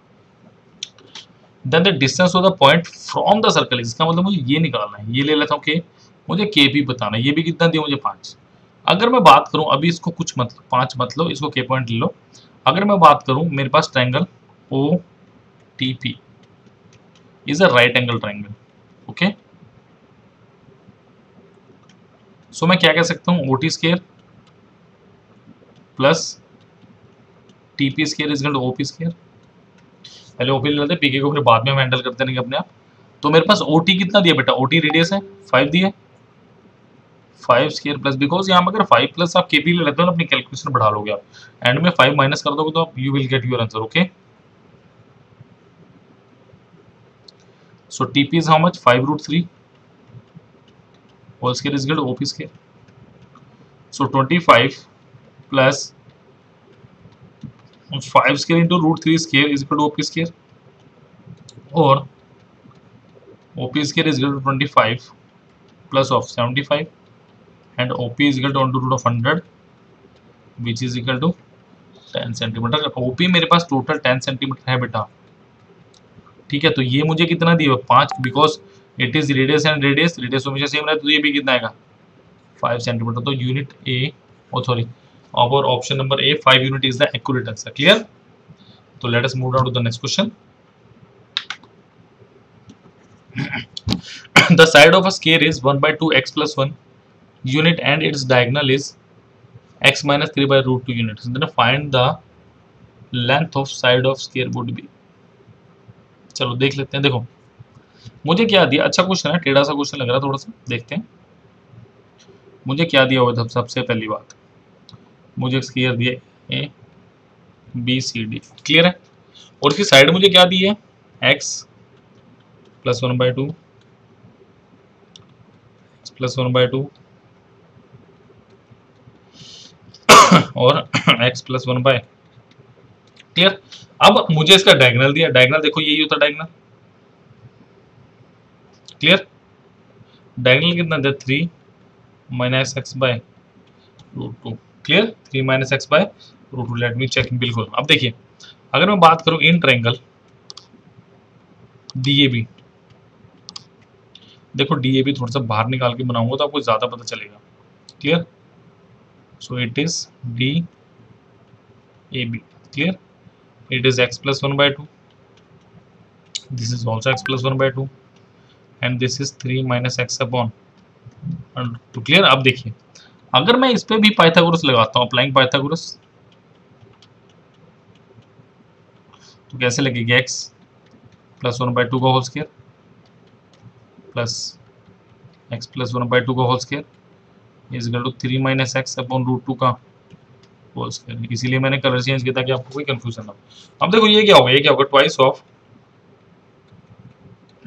Then the distance of the point from the circle, इसका मतलब मुझे ये निकालना है। ये ले लेता हूँ के, मुझे के पी बताना है। ये भी कितना दिया मुझे 5। अगर मैं बात करूं अभी इसको कुछ मतलब 5 मतलब इसको के पॉइंट ले लो। अगर मैं बात करूं मेरे पास triangle O T P is a right angle triangle. Okay, so मैं क्या कह सकता हूं, O T square plus T P square is equal to O P square. पहले ओपी ले लेते हैं, पीके को फिर बाद में हम हैंडल करते नहीं अपने आप। तो मेरे पास ओटी कितना दिया बेटा, ओटी रेडियस है 5 दिया, 5 स्केयर प्लस, बिकॉज यहाँ पर अगर 5 प्लस आप केपी ले लेते हो ना अपनी कैलकुलेशन बढ़ा लोगे आप, एंड में 5 माइनस कर दोगे तो आप you will get your answer. Okay, so TP is how much 5√3 whole square is equal to OP square. So 25 plus 5 square into √3 square is equal to OP square, और OP square is equal to 25 plus of 75 and OP is equal to under root of 100 which is equal to 10 centimetre. OP मेरे पास total 10 centimetre है बेटा। ठीक है, तो ये मुझे कितना दिया 5, because it is radius and radius, radius हमेशा सेम रहे तो ये भी कितना आएगा 5 सेंटीमीटर। तो यूनिट ए, ओ सॉरी, और option number A 5 unit is the accurate answer. Clear? तो let us move down to the next question. The side of a square is 1/2x + 1 unit and its diagonal is x minus 3/√2 units. Then find the length of side of square would be. चलो देख लेते हैं। देखो मुझे क्या दिया, अच्छा question है, टेढ़ा सा क्वेश्चन लग रहा है थोड़ा सा, देखते हैं मुझे क्या दिया हुआ था। सबसे पहली बात मुझे स्क्वायर दिया A B C D. Clear है? और इसकी साइड मुझे क्या दी है x + 1/2 x + 1/2 और x + 1/। क्लियर? अब मुझे इसका डायगोनल दिया, डायगोनल देखो यही होता डायगोनल। क्लियर? डायगोनल कितना दिया 3 - x/√2। Clear? 3 - x/√2। Let me check. बिल्कुल। अब देखिए अगर मैं बात करूं इन ट्रायंगल डीएबी, देखो डीएबी थोड़ा सा बाहर निकाल के बनाऊंगा तो आपको ज्यादा पता चलेगा। Clear? So it is D A B. Clear? it is x + 1/2, this is also x + 1/2 and this is 3 - x/√2। Clear? अब देखिए अगर मैं इस पे भी पाइथागोरस लगाता हूँ, अप्लाइंग पाइथागोरस, तो कैसे लगेगी x + 1/2 का होल स्क्वायर प्लस x + 1/2 का whole square is equal to 3 - x/√2 का होल स्क्वायर। इसीलिए मैंने कलर चेंज किया ताकि आपको कोई कंफ्यूजन ना हो। अब देखो ये क्या होगा, ये क्या होगा ट्वाइस ऑफ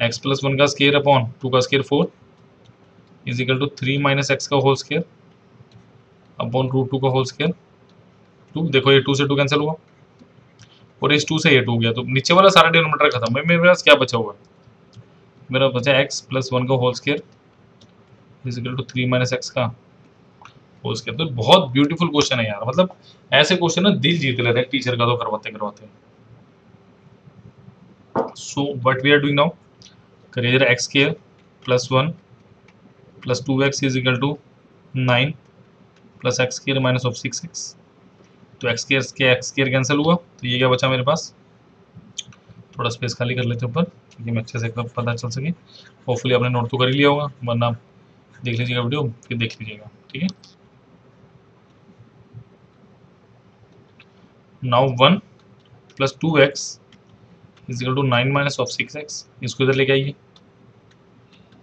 एक्स प्लस 1 का स्केयर अपॉन 2 का square 4 is equal to 3 minus x का होल स्केयर अपॉन रूट 2 का होल स्केयर 2। देखो ये 2 से 2 कैंसिल हुआ और इस 2 से ये 2 गया, तो नीचे वाला सारा डिनोमिनेटर खत्म है। मेरे पास क्या बचा हुआ है? मेरा बचा एक्स प्लस 1 का whole square is equal to 3 minus x का होल स्केयर। तो बहुत ब्यूटीफुल क्वेश्चन है यार, मतलब ऐसे क्वेश्चन ना दिल जीत लेते हैं टीचर का तो करवाते करवाते। So what we are doing now, करिए जरा x square plus 1 plus 2x is equal to 9 plus x square minus of 6x। तो एक्स स्केयर कैंसिल हुआ, तो ये क्या बचा मेरे पास? थोड़ा स्पेस खाली कर लेते हैं ऊपर, ताकि मैं अच्छे से पता चल सके। होपफुली आपने नोट तो कर ही लिया होगा, वरना देख लीजिएगा वीडियो फिर देख लीजिएगा, ठीक है। Now 1 plus 2x is equal to 9 minus of 6x। इसको इधर लेके आइए,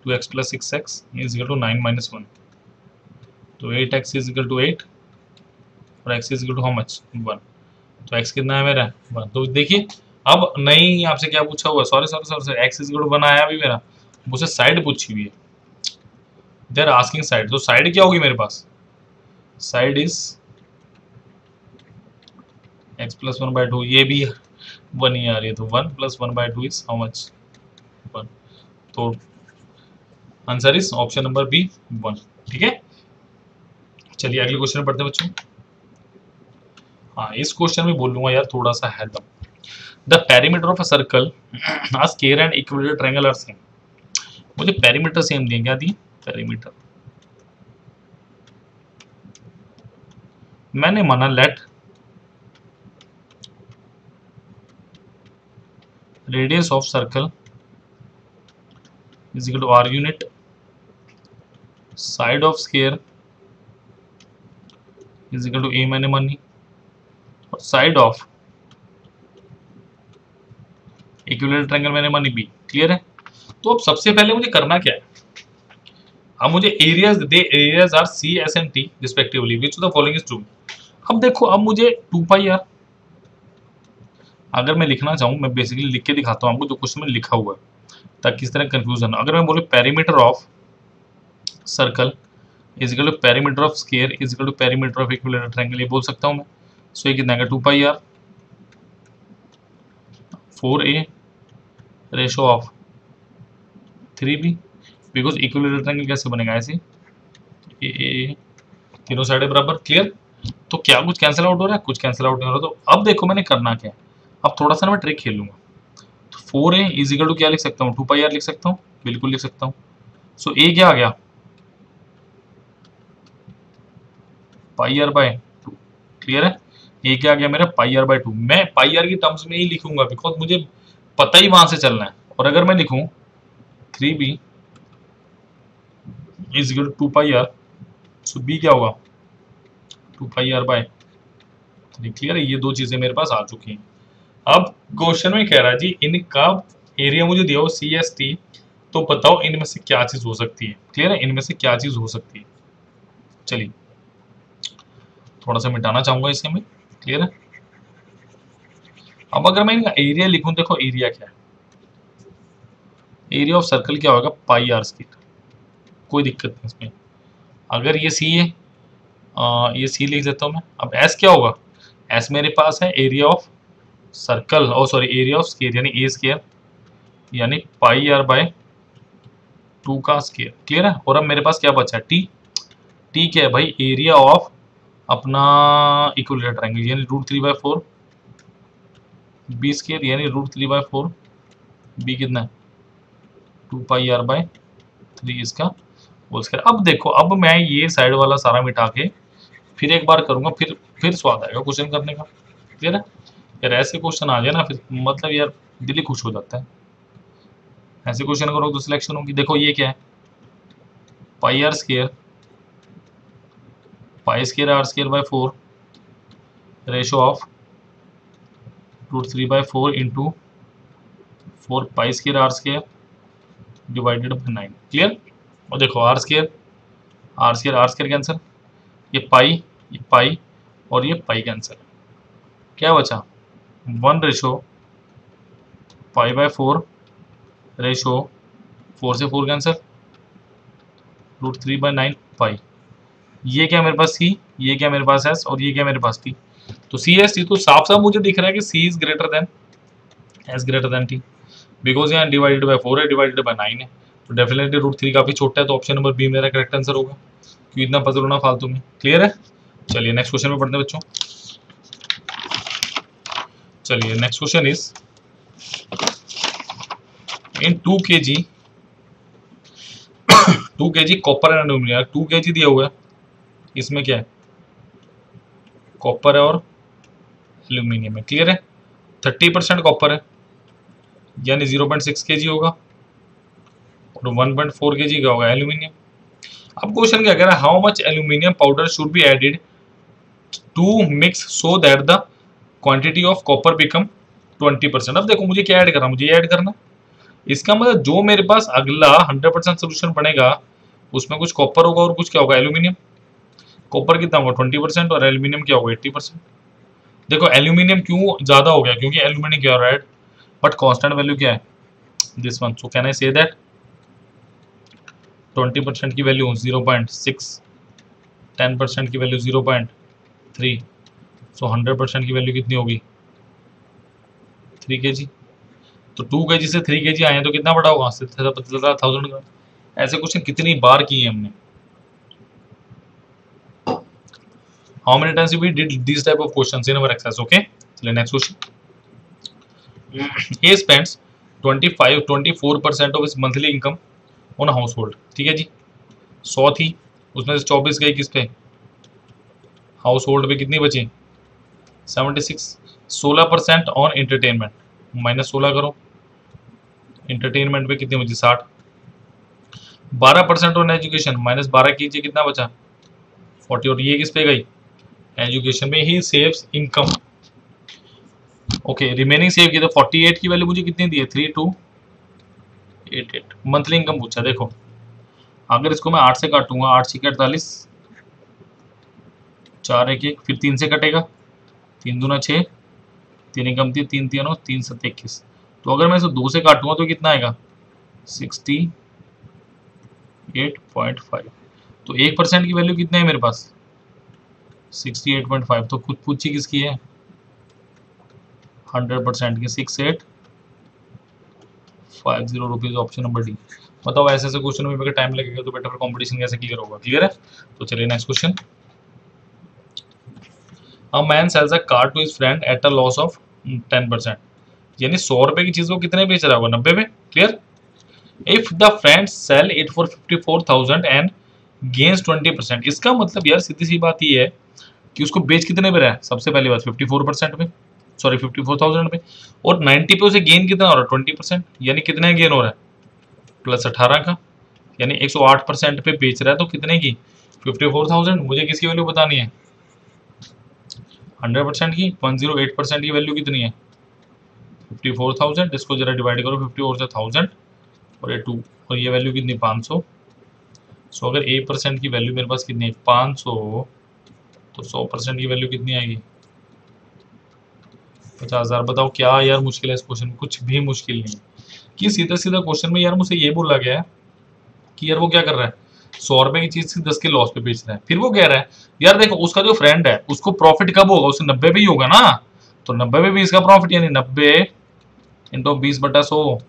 2x plus 6x is equal to 9 minus 1। तो 8x इज इक्वल टू 8 और x is equal to how much 1। तो x कितना है मेरा 1। तो देखिए अब नहीं, आपसे क्या पूछा हुआ, sorry sorry sorry sorry, x is equal to 1 आया अभी मेरा, मुझसे साइड पूछी हुई है, दे आर आस्किंग साइड। तो साइड क्या होगी मेरे पास? Side is x plus 1 by 2, ये भी 1 ही आ रही है, तो 1 plus 1 by 2 is how much 1। तो answer is option number B 1, ठीक है। चलिए अगले क्वेश्चन पढ़ते हैं बच्चों। हाँ, इस क्वेश्चन में बोल लूंगा यार थोड़ा सा है दम। The perimeter of a circle a square and equilateral triangle are same. मुझे पेरीमीटर सेम दिए, क्या दिए? पेरीमीटर। मैंने माना let radius of circle is equal to r unit, side of square is equal to a मैंने मानी, और side of equilateral triangle मैंने मानी बी। क्लियर है? तो अब सबसे पहले मुझे करना क्या है, अब मुझे एरियाज दे, areas are C S and T respectively, which of the following is true. अब देखो, अब मुझे 2 पाई आर, अगर मैं लिखना चाहूँ, मैं बेसिकली लिख के दिखाता हूँ आपको जो क्वेश्चन में लिखा हुआ है, ताकि इस तरह कंफ्यूजन। अगर मैं बोलूँ perimeter of circle is equal to perimeter of square is equal to perimeter of equilateral triangle, ये बोल सकता हूँ मैं। सो ये कितना है? 2 pi r 4a ratio of 3b, because equilateral triangle कैसे बनेगा? ऐसे ए तीनों साइड बराबर। क्लियर? तो क्या कुछ कैंसिल आउट हो रहा है? कुछ कैंसिल आउट नहीं हो रहा। तो अब देखो मैंने करना क्या है, अब थोड़ा सा ना मैं ट्रिक खेलूंगा। तो 4a इज इक्वल टू क्या लिख सकता हूँ? 2 पाई आर लिख सकता हूँ, बिल्कुल लिख सकता हूँ। सो a क्या आ गया? पाई आर बाय 2। क्लियर है? a क्या आ गया मेरा? पाई आर बाय 2। मैं पाई आर की टर्म्स में ही लिखूंगा, बिकॉज मुझे पता ही वहां से चलना है। और अगर मैं लिखूं 3b is equal to 2 pi r, so b क्या होगा? 2 पाई आर बाय 3। क्लियर है? ये दो चीजें मेरे पास आ चुकी हैं। अब क्वेश्चन में कह रहा है जी इनका एरिया मुझे दिया हो सी एस टी, तो बताओ इनमें से क्या चीज हो सकती है। क्लियर है? इनमें से क्या चीज हो सकती है। चलिए थोड़ा सा मिटाना चाहूंगा इसे मैं। क्लियर है? अब अगर मैं इनका एरिया लिखूं, देखो एरिया क्या है? एरिया ऑफ सर्कल क्या होगा? पाई आर स्क्वायर। कोई दिक्कत नहीं इसमें। अगर ये सी है, ये सी लिख देता हूं मैं। अब एस क्या होगा? एस मेरे पास है area of circle, O sorry area of square, यानी ए स्क्वायर, यानी पाई आर बाय 2 का स्क्वायर। क्लियर है? और अब मेरे पास क्या बचा है? टी। टी क्या है भाई? एरिया ऑफ अपना इक्विलेटरल ट्रायंगल, यानी √3/4 बी स्क्वायर, यानी √3/4 बी कितना है? 2 पाई आर बाय 3 इसका होल स्क्वायर। अब देखो, अब मैं ये साइड वाला सारा मिटा के फिर एक बार करूंगा, फिर स्वाद आएगा क्वेश्चन करने का। क्लियर है? यार ऐसे क्वेश्चन आ जाए ना, फिर मतलब यार दिल ही खुश हो जाता है। ऐसे क्वेश्चन करो तो सिलेक्शन होगी। देखो ये क्या है? Pi r square, pi square r square by 4 ratio of √3/4 into 4 pi square r square divided by 9। Clear? और देखो r square r square cancel, ये पाई और ये पाई कैंसिल, क्या बचा? 1 रेशो पाई बाय 4 रेशो 4 से 4 कैंसर, √3/9 पाई। ये क्या मेरे पास सी, ये क्या मेरे पास एस, और ये क्या मेरे पास टी। तो सी एस टी, तो साफ साफ मुझे दिख रहा है कि c is greater than s greater than t, because यहाँ डिवाइडेड बाय 4 है, डिवाइडेड बाय 9 है, तो डेफिनेटली √3 काफी छोटा है, तो ऑप्शन नंबर बी मेरा करेक्ट आंसर होगा। क्यों इतना पजल होना फालतू में, क्लियर है। चलिए नेक्स्ट क्वेश्चन में पढ़ते हैं बच्चों। चलिए next question is in 2 kg 2 kg copper and aluminium, 2 kg दिया हुआ है, इसमें क्या है, कॉपर है और एल्यूमिनियम है, क्लियर है। 30% कॉपर है, यानी 0.6 kg होगा, और 1.4 kg का होगा एल्यूमिनियम। अब क्वेश्चन क्या कह रहा है, how much aluminium powder should be added to mix so that the quantity of copper become 20%। अब देखो मुझे क्या ऐड करना, मुझे ऐड करना, इसका मतलब जो मेरे पास अगला 100% सोल्यूशन बनेगा उसमें कुछ कॉपर होगा और कुछ क्या होगा, एल्यूमिनियम। कॉपर कितना होगा 20% और एल्यूमिनियम क्या होगा 80%। देखो एल्यूमिनियम क्यों ज्यादा हो गया, क्योंकि एल्यूमिनियम क्या हो रहा है, बट कांस्टेंट वैल्यू क्या है, this one. So can I say that 20% की वैल्यू 0.6, 10% की वैल्यू 0.3, सो 100% की वैल्यू कितनी होगी 3 kg। तो 2 kg से 3 kg आए हैं तो कितना बड़ा होगा, 1000 ग्राम। ऐसे क्वेश्चन कितनी बार किए हमने, how many times we did these type of questions in our exercise, okay। चलिए next question. A spends 24% of his monthly income on household, ठीक है जी। 100 थी, उसमें से 24 गई किस पे, हाउस होल्ड पे, कितनी बची 76। 16% ऑन एंटरटेनमेंट, -16 करो, एंटरटेनमेंट पे कितनी बची 60। 12% ऑन एजुकेशन, -12 कीजिए, कितना बचा 40, और ये किस पे गई, एजुकेशन में ही saves income. Okay remaining save की, तो 48 की वैल्यू मुझे कितनी दी है 3288। मंथली इनकम पूछा, देखो अगर इसको मैं 8 से काटूंगा, 8 6 48, 4 1 1, फिर 3 से कटेगा, 3 दूना 6, 3 इनकम थी, 3 3 3 7 21। तो अगर मैं इसे 2 से काटूंगा तो कितना आएगा 68.5। तो 1% की वैल्यू कितना है मेरे पास 68.5। तो खुद पूछी किसकी है 100% की, 6850 रुपीज, ऑप्शन नंबर डी। बताओ ऐसे ऐसे क्वेश्चन में अगर टाइम लगेगा तो बेटर कंपटीशन कैसे क्लियर होगा, क्लियर है। तो चलिए next question. A man sells a car to his friend at a loss of 10%, यानी 100 रुपए की चीज को कितने बेच रहा होगा 90 में, clear. If the friend sell it for 54,000 and gains 20%, इसका मतलब यार सीधी सी बात ये है कि उसको बेच कितने पे रहा है, सबसे पहली बात 54% में, सॉरी 54,000 पे, और 90 पे उसे गेन कितना हो रहा है 20%, यानी कितना गेन हो रहा है +18 का, यानी 108% पे बेच रहा है, तो कितने की 54,000। मुझे किसकी वैल्यू बतानी है 100% की, 108% की वैल्यू कितनी है 54,000, इसको जरा डिवाइड करो 50 और से 1000 और ये 2, और ये वैल्यू कितनी 500। सो अगर 1% की वैल्यू मेरे पास कितनी है 500, तो 100% की वैल्यू कितनी आएगी 50,000। बताओ क्या यार मुश्किल है इस क्वेश्चन में, कुछ भी मुश्किल नहीं है कि सीधा सीधा क्वेश्चन में यार मुझसे ये बोला गया है कि यार वो क्या कर रहा है 100 रुपए की चीज से 10 के लॉस पे बेच रहा है। फिर वो कह रहा है यार देखो उसका जो फ्रेंड है उसको प्रॉफिट कब होगा, उसे 90 पे ही होगा ना, तो 90 पे भी इसका प्रॉफिट, यानी 90 इंटू 20/100,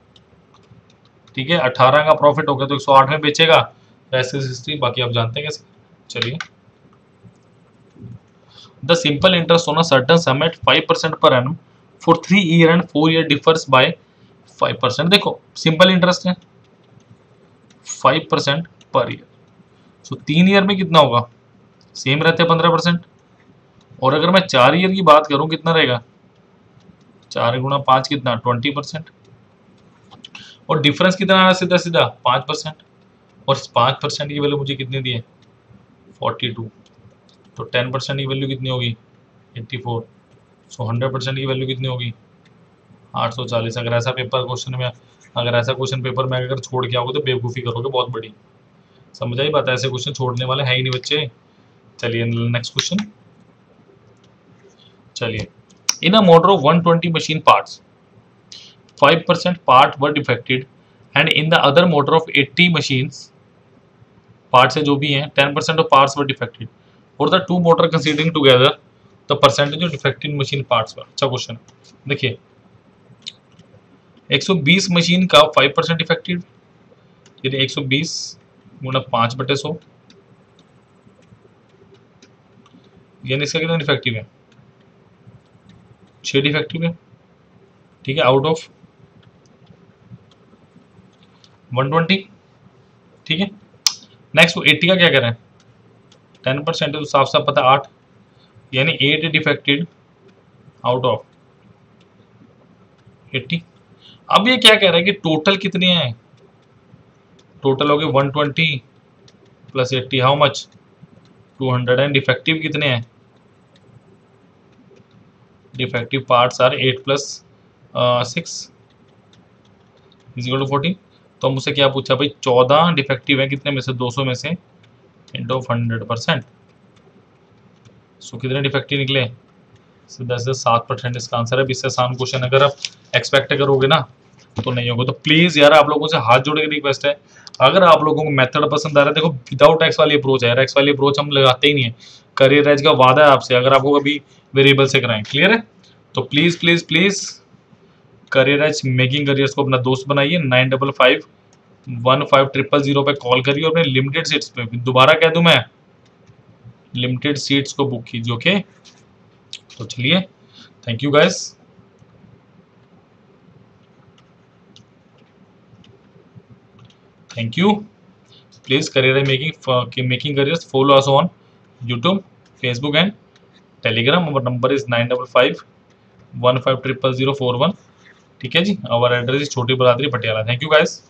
ठीक है 18 का प्रॉफिट होगा, तो 108 में बेचेगा, ऐसे 60, बाकी आप जानते हैं कैसे। चलिए the simple interest on a certain sum at 5% per annum for 3 year and 4 year differs by 5%। देखो सिंपल इंटरेस्ट है 5% पर ईयर, सो 3 ईयर में कितना होगा सेम रहते हैं 15%, और अगर मैं 4 ईयर की बात करूं कितना रहेगा 4 गुणा 5 कितना 20%, और डिफरेंस कितना आ रहा है सीधा सीधा 5%, और 5% की वैल्यू मुझे कितनी दी है 42, तो 10% की वैल्यू कितनी होगी 84, सो 100% की वैल्यू कितनी होगी 840। अगर ऐसा पेपर क्वेश्चन में, अगर ऐसा क्वेश्चन पेपर में अगर छोड़ के आओगे तो बेवकूफ़ी करोगे बहुत बड़ी, समझ आई बात है, ऐसे क्वेश्चन छोड़ने वाले हैं ही नहीं बच्चे। चलिए नेक्स्ट क्वेश्चन। चलिए in a motor of 120 machine parts 5% part were defected and in the other motor of 80 machines, parts है जो भी हैं, 10% ऑफ पार्ट्स वर डिफेक्टेड और the two motor considering together the percentage of defected machine parts were. अच्छा question देखिए, 120 machine का 5% defected, यानी 120 गुणा 5/100, यानी इसका कितना डिफेक्टिव है, 6 डिफेक्टिव है। ठीक है, आउट ऑफ 120। ठीक है, नेक्स्ट वो 80 का क्या करें, 10% तो साफ साफ पता 8, यानी 8 डिफेक्टेड आउट ऑफ 80। अब ये क्या कह रहा है कि टोटल कितने हैं, टोटल हो गए 120 plus 80 how much 200 and defective कितने हैं, defective parts are 8 plus 6 is equal to 14। तो मुझसे क्या पूछा भाई, 14 डिफेक्टिव है कितने में से, 200 में से इंटू 100%, सो कितने डिफेक्टिव निकले, सीधा से 7% इसका आंसर है। इससे आसान क्वेश्चन अगर आप एक्सपेक्ट करोगे ना तो नहीं होगा। तो प्लीज यार आप लोगों से हाथ जोड़ के रिक्वेस्ट है, अगर आप लोगों को मेथड पसंद आ रहा है, देखो विदाउट एक्स वाली अप्रोच है यार, एक्स वाली अप्रोच हम लगाते ही नहीं है। करियर एज का वादा है आपसे, अगर आपको कभी वेरिएबल से कराएं, क्लियर है। तो please please please career as making careers को अपना दोस्त बनाइए, 95515000 पे कॉल करिए और अपने लिमिटेड सीट्स पे, दोबारा कह दूं मैं, लिमिटेड सीट्स को बुक कीजिए। ओके, तो चलिए, thank you guys. Thank you. Please career making careers follow us on YouTube, Facebook and Telegram. our number is 9551500041। ठीक है जी, our एड्रेस इज छोटी बरादरी पटियाला। Thank you guys.